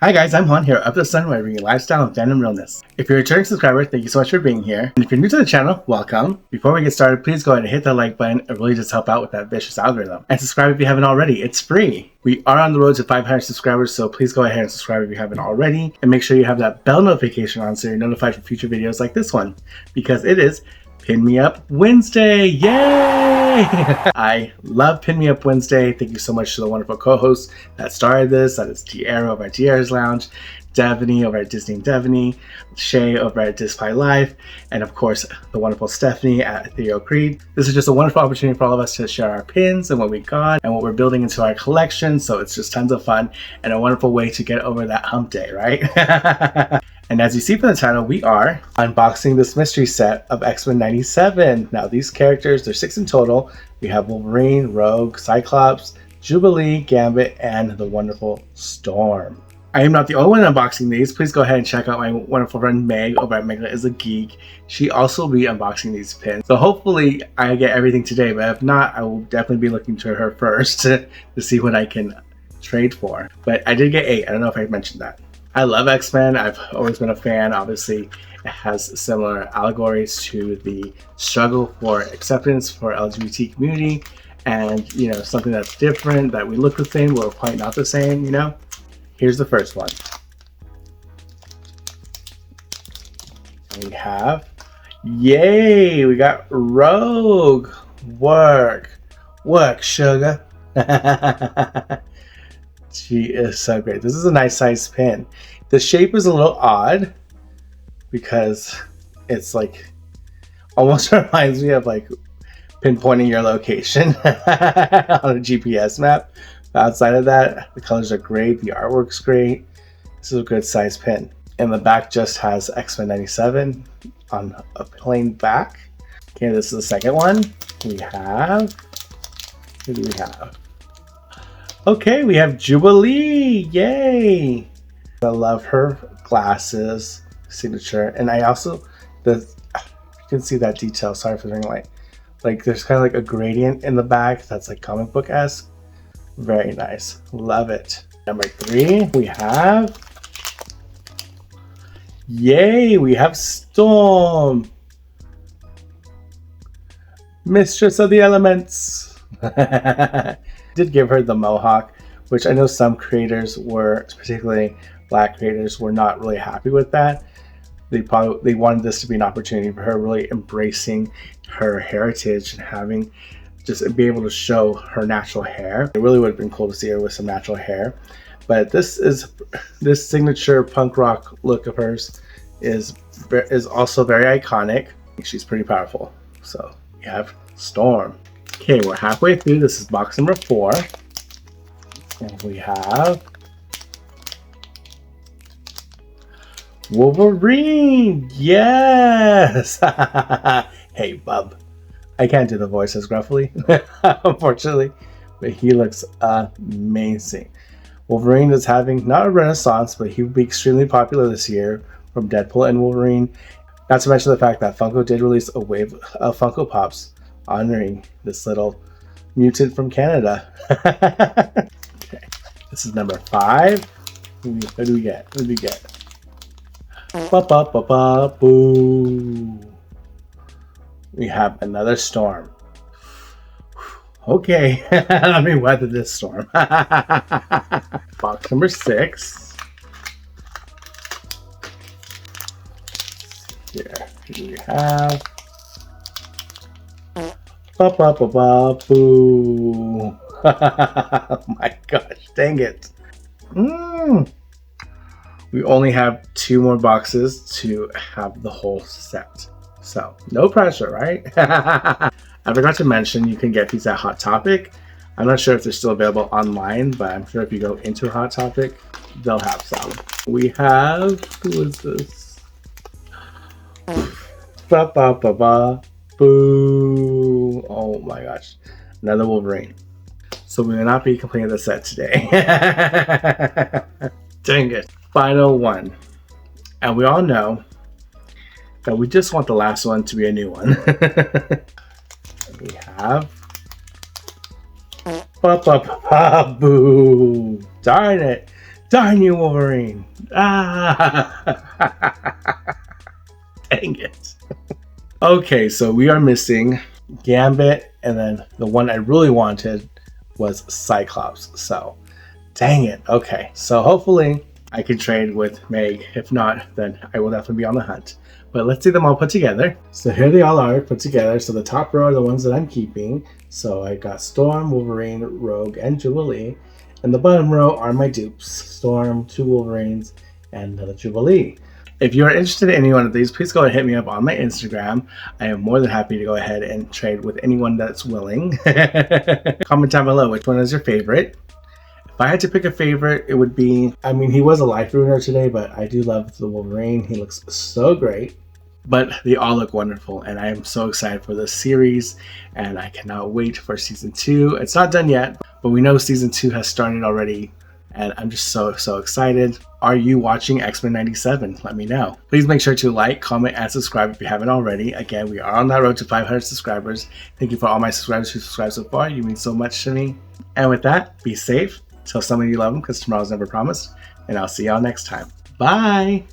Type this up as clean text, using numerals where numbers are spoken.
Hi guys, I'm Juan here, Up the Sun, where I bring you lifestyle and fandom realness. If you're a returning subscriber, thank you so much for being here. And if you're new to the channel, welcome. Before we get started, please go ahead and hit that like button. It really does help out with that vicious algorithm. And subscribe if you haven't already. It's free. We are on the road to 500 subscribers, so please go ahead and subscribe if you haven't already. And make sure you have that bell notification on so you're notified for future videos like this one. Because it is Pin Me Up Wednesday! Yay! I love Pin Me Up Wednesday. Thank you so much to the wonderful co-hosts that started this. That is Tiara over at Tiara's Lounge, Devaney over at Disney and Devaney, Shay over at Display Life, and of course the wonderful Stephanie at Theo Creed. This is just a wonderful opportunity for all of us to share our pins and what we got and what we're building into our collection. So it's just tons of fun and a wonderful way to get over that hump day, right? And as you see from the title, we are unboxing this mystery set of X-Men 97. Now these characters, there's 6 in total. We have Wolverine, Rogue, Cyclops, Jubilee, Gambit, and the wonderful Storm. I am not the only one unboxing these. Please go ahead and check out my wonderful friend Meg over at Meg is a Geek. She also will be unboxing these pins. So hopefully I get everything today, but if not, I will definitely be looking to her first to see what I can trade for. But I did get 8. I don't know if I mentioned that. I love X-Men. I've always been a fan. Obviously, it has similar allegories to the struggle for acceptance for LGBT community, and something that's different, that we look the same, but we're quite not the same. Here's the first one. And we have, yay! We got Rogue. Work, sugar. She is so great. This is a nice size pin. The shape is a little odd because it's like almost reminds me of like pinpointing your location on a GPS map. But outside of that, the colors are great. The artwork's great. This is a good size pin. And the back just has X-Men 97 on a plain back. Okay, this is the second one. Who do we have? Okay, we have Jubilee. Yay! I love her glasses signature, and I also you can see that detail. Sorry for the ring light. Like there's kind of like a gradient in the back that's like comic book-esque. Very nice. Love it. Number 3, we have, yay! We have Storm, Mistress of the Elements. Did give her the mohawk, which I know some creators were, particularly black creators, were not really happy with that. They wanted this to be an opportunity for her really embracing her heritage and having just be able to show her natural hair. It really would have been cool to see her with some natural hair. But this signature punk rock look of hers is also very iconic. She's pretty powerful. So we have Storm. Okay, we're halfway through. This is box number 4. And we have Wolverine. Yes! Hey, bub. I can't do the voice as gruffly, unfortunately, but he looks amazing. Wolverine is having not a renaissance, but he will be extremely popular this year from Deadpool and Wolverine. Not to mention the fact that Funko did release a wave of Funko Pops honoring this little mutant from Canada. Okay, this is number 5. What do we get? Boo. We have another Storm. Okay, let me weather this storm. Box number 6. Here, who do we have? Boo. Oh my gosh, dang it. We only have 2 more boxes to have the whole set. So, no pressure, right? I forgot to mention you can get these at Hot Topic. I'm not sure if they're still available online, but I'm sure if you go into Hot Topic, they'll have some. We have, who is this? Boo. Oh my gosh. Another Wolverine. So we will not be completing the set today. Dang it. Final one. And we all know that we just want the last one to be a new one. We have Boo. Darn it. Darn you, Wolverine! Ah! Dang it. Okay, so we are missing Gambit, and then the one I really wanted was Cyclops. So, dang it. Okay, so hopefully I can trade with Meg. If not, then I will definitely be on the hunt. But let's see them all put together. So here they all are put together. So the top row are the ones that I'm keeping. So I got Storm, Wolverine, Rogue, and Jubilee. And the bottom row are my dupes. Storm, 2 Wolverines, and another Jubilee. If you are interested in any one of these, please go and hit me up on my Instagram. I am more than happy to go ahead and trade with anyone that's willing. Comment down below which one is your favorite. If I had to pick a favorite, it would be, I mean, he was a life ruiner today, but I do love the Wolverine. He looks so great. But they all look wonderful, and I am so excited for this series, and I cannot wait for season 2. It's not done yet, but we know season 2 has started already, and I'm just so excited. Are you watching X-Men 97? Let me know. Please make sure to like, comment, and subscribe if you haven't already. Again, we are on that road to 500 subscribers. Thank you for all my subscribers who subscribed so far. You mean so much to me. And with that, be safe. Tell somebody you love them, because tomorrow's never promised. And I'll see y'all next time. Bye!